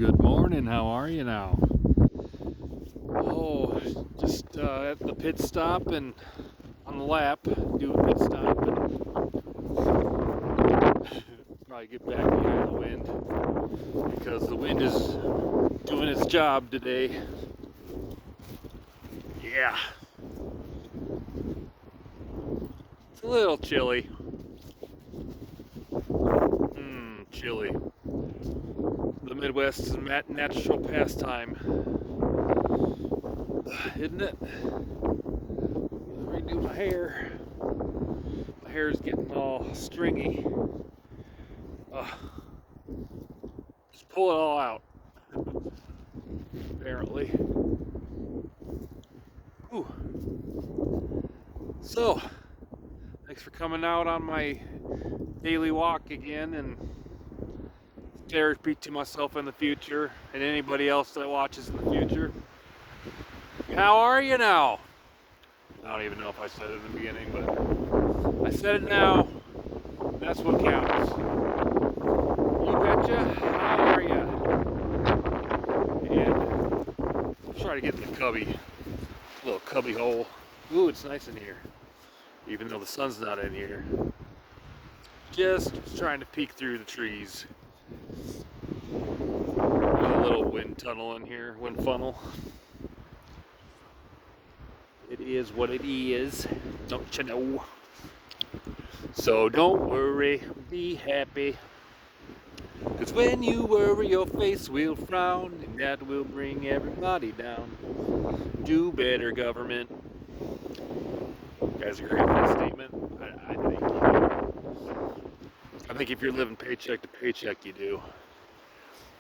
Good morning. How are you now? Oh, just at the pit stop and on the lap, do a pit stop and probably get back behind the wind because the wind is doing its job today. Yeah, it's a little chilly. Chilly. The Midwest is a natural pastime, isn't it? Redo my hair. My hair is getting all stringy. Just pull it all out. Apparently. Ooh. So, thanks for coming out on my daily walk again and therapy to myself in the future and anybody else that watches in the future. How are you now? I don't even know if I said it in the beginning, but I said it now. That's what counts. You betcha. How are you? And I'm trying to get in the little cubby hole. Ooh, it's nice in here, even though the sun's not in here. Just trying to peek through the trees. There's a little wind tunnel in here, wind funnel. It is what it is, don't you know? So don't worry, be happy. Cause when you worry, your face will frown, and that will bring everybody down. Do better, government. You guys agree with that statement? I think if you're living paycheck to paycheck, you do.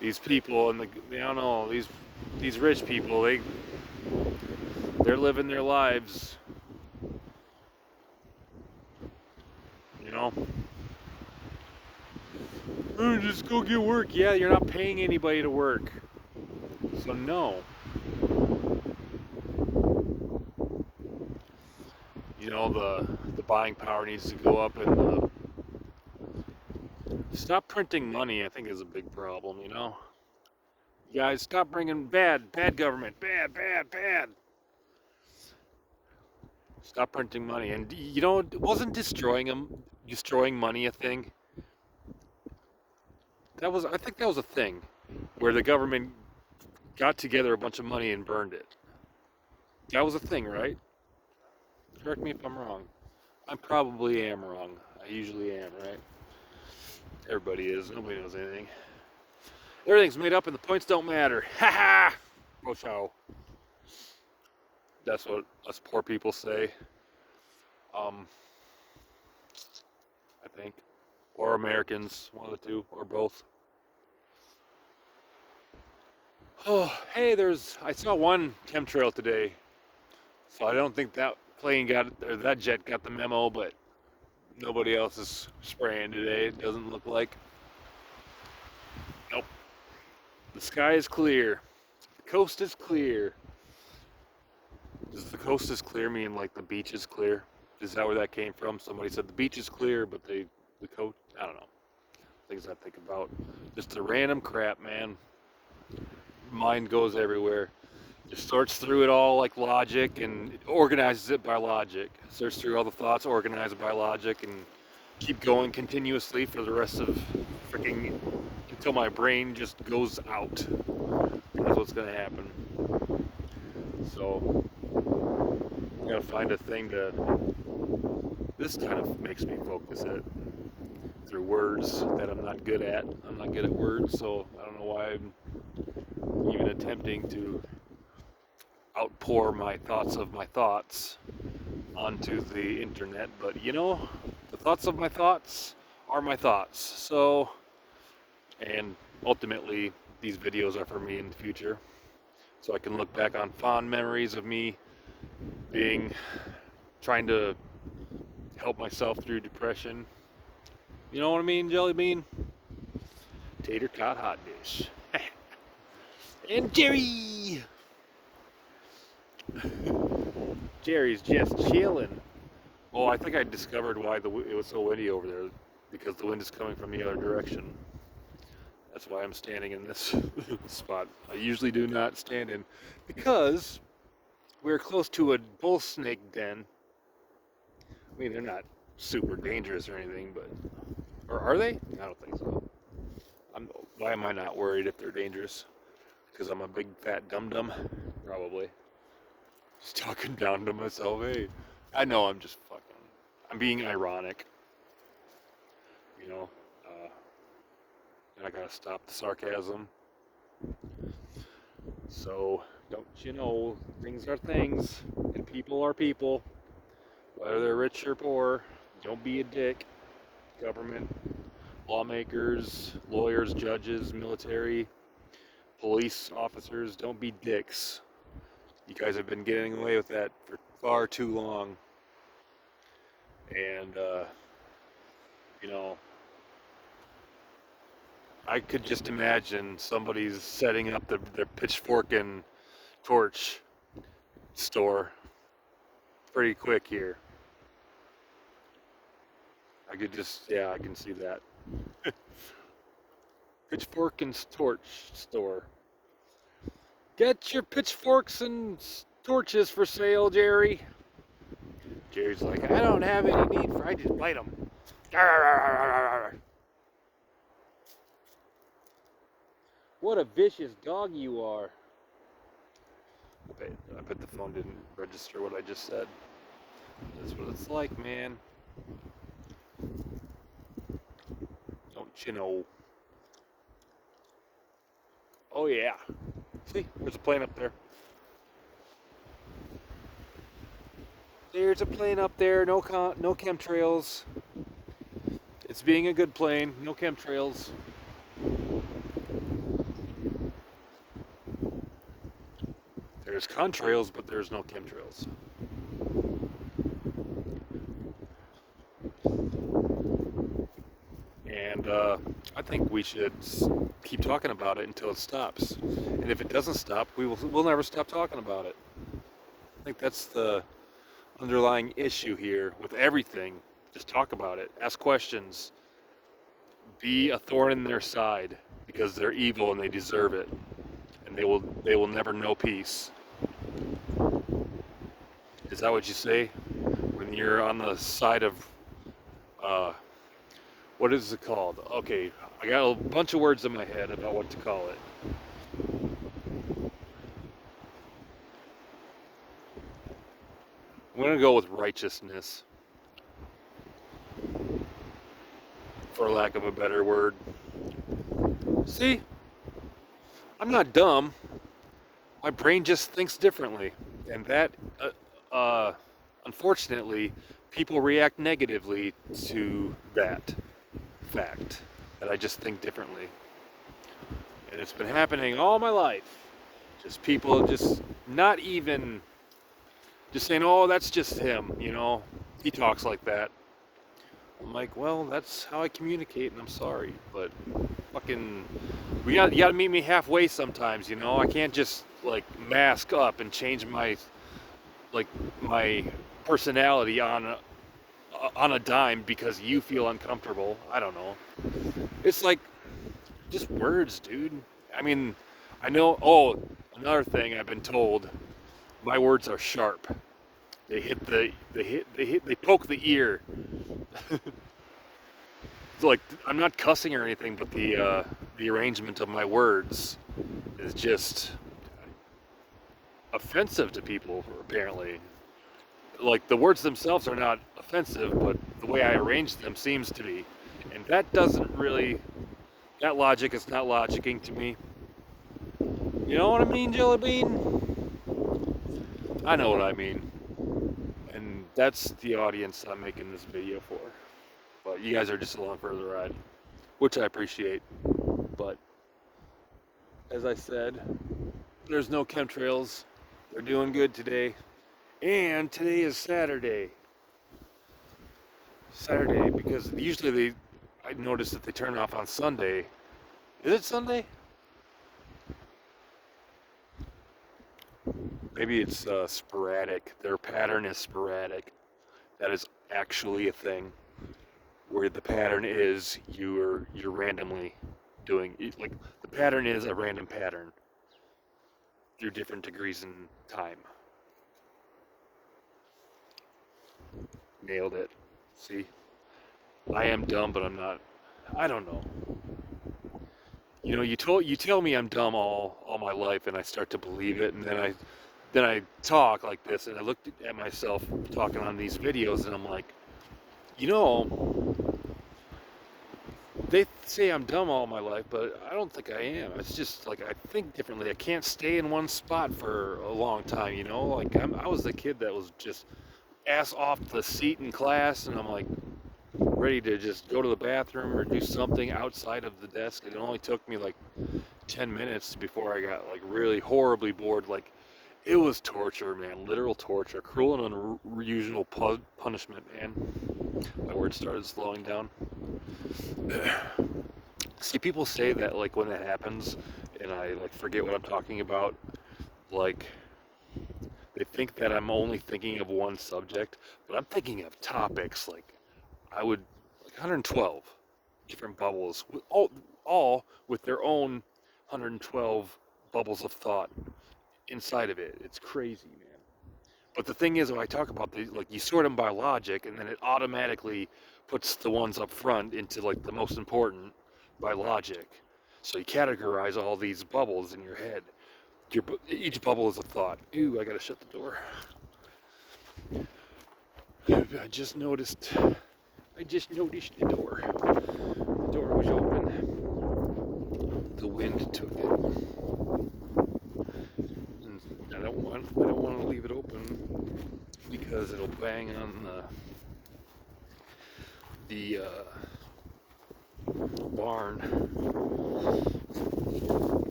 These people and I don't know, these rich people, they're living their lives, you know. Oh, just go get work. Yeah, you're not paying anybody to work, so no. You know, the buying power needs to go up, and stop printing money. I think is a big problem. You know, you guys, stop bringing bad government, bad. Stop printing money, and you know, wasn't destroying money a thing? I think that was a thing, where the government got together a bunch of money and burned it. That was a thing, right? Correct me if I'm wrong. I probably am wrong. I usually am, right? Everybody is. Nobody knows anything. Everything's made up and the points don't matter. Ha ha! Rochao. That's what us poor people say. Um, I think. Or Americans, one of the two, or both. Oh, hey, I saw one chemtrail today. So I don't think that that jet got the memo, but nobody else is spraying today, it doesn't look like. Nope. The sky is clear. The coast is clear. Does the coast is clear mean like the beach is clear? Is that where that came from? Somebody said the beach is clear, but the coast, I don't know. Things I think about. Just the random crap, man. Mind goes everywhere. Just sorts through it all like logic and it organizes it by logic. Sorts through all the thoughts, organize it by logic, and keep going continuously for the rest of freaking until my brain just goes out. That's what's gonna happen. So I gotta find a thing this kind of makes me focus it through words that I'm not good at. I'm not good at words, so I don't know why I'm even attempting to outpour my thoughts of my thoughts onto the internet. But you know, the thoughts of my thoughts are my thoughts. So, and ultimately, these videos are for me in the future. So I can look back on fond memories of me trying to help myself through depression. You know what I mean, Jelly Bean? Tater tot hot dish. And Jerry! Jerry's just chilling. Oh, I think I discovered why it was so windy over there. Because the wind is coming from the other direction. That's why I'm standing in this spot. I usually do not stand in because we're close to a bull snake den. I mean, they're not super dangerous or anything, but or are they? I don't think so. Why am I not worried if they're dangerous? Because I'm a big fat dum dum, probably. Just talking down to myself. Hey, I know I'm just fucking. I'm being ironic. You know, and I gotta stop the sarcasm. So, don't you know, things are things, and people are people, whether they're rich or poor. Don't be a dick. Government, lawmakers, lawyers, judges, military, police officers, don't be dicks. You guys have been getting away with that for far too long. And, you know, I could just imagine somebody's setting up their pitchfork and torch store pretty quick here. I could just, yeah, I can see that. Pitchfork and torch store. Get your pitchforks and torches for sale, Jerry. Jerry's like, I don't have any need for, I just bite them. What a vicious dog you are. I bet the phone didn't register what I just said. That's what it's like, man. Don't you know? Oh yeah. See, there's a plane up there. There's a plane up there. No chemtrails. It's being a good plane. No chemtrails. There's contrails, but there's no chemtrails. And I think we should keep talking about it until it stops. And if it doesn't stop, we'll never stop talking about it. I think that's the underlying issue here with everything. Just talk about it. Ask questions. Be a thorn in their side because they're evil and they deserve it. And they will never know peace. Is that what you say when you're on the side of what is it called? Okay, I got a bunch of words in my head about what to call it. I'm gonna go with righteousness, for lack of a better word. See, I'm not dumb. My brain just thinks differently, and that, unfortunately, people react negatively to that fact that I just think differently. And it's been happening all my life. Just people just not even just saying, "Oh, that's just him," you know. He talks like that. I'm like, "Well, that's how I communicate, and I'm sorry, but fucking you gotta meet me halfway sometimes, you know. I can't just like mask up and change my my personality on a dime because you feel uncomfortable. I don't know. It's like just words, dude. I mean, I know. Oh, another thing I've been told: my words are sharp. They poke the ear. It's like I'm not cussing or anything, but the arrangement of my words is just offensive to people. Apparently, like the words themselves are not offensive, but the way I arrange them seems to be, and that doesn't really. That logic is not logicking to me. You know what I mean, Jelly Bean? I know what I mean. And that's the audience I'm making this video for. But you guys are just along for the ride, which I appreciate. But as I said, there's no chemtrails. They're doing good today. And today is Saturday. Saturday, because usually I notice that they turn off on Sunday. Is it Sunday? Maybe it's sporadic. Their pattern is sporadic. That is actually a thing. Where the pattern is you're randomly doing it. Like the pattern is a random pattern through different degrees in time. Nailed it. See, I am dumb, but I'm not. I don't know. You know, you tell me I'm dumb all my life, and I start to believe it, and then I talk like this, and I looked at myself talking on these videos, and I'm like, you know, they say I'm dumb all my life, but I don't think I am. It's just like I think differently. I can't stay in one spot for a long time, you know? Like I was the kid that was just ass off the seat in class, and I'm like ready to just go to the bathroom or do something outside of the desk. It only took me like 10 minutes before I got like really horribly bored. Like it was torture, man, literal torture, cruel and unusual punishment, man. My words started slowing down. See, people say that like when that happens, and I like forget what I'm talking about. Like they think that I'm only thinking of one subject, but I'm thinking of topics. Like I would like 112 different bubbles, all with their own 112 bubbles of thought inside of it. It's crazy, man. But the thing is, when I talk about these, like you sort them by logic, and then it automatically puts the ones up front into like the most important by logic. So you categorize all these bubbles in your head. Each bubble is a thought. Ooh, I gotta shut the door. I just noticed the door. The door was open. The wind took it. And I don't want to leave it open because it'll bang on the barn,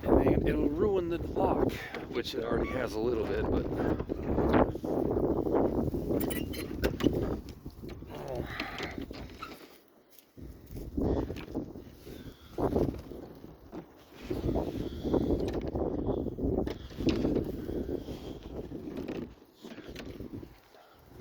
and it'll ruin the lock, which it already has a little bit, but oh.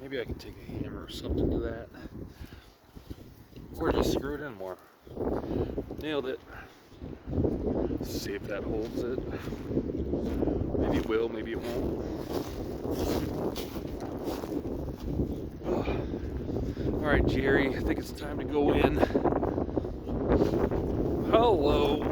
Maybe I can take a hammer or something to that, or just screw it in more. Nailed it. See if that holds it. Maybe it will, maybe it won't. Alright, Jerry, I think it's time to go in. Hello.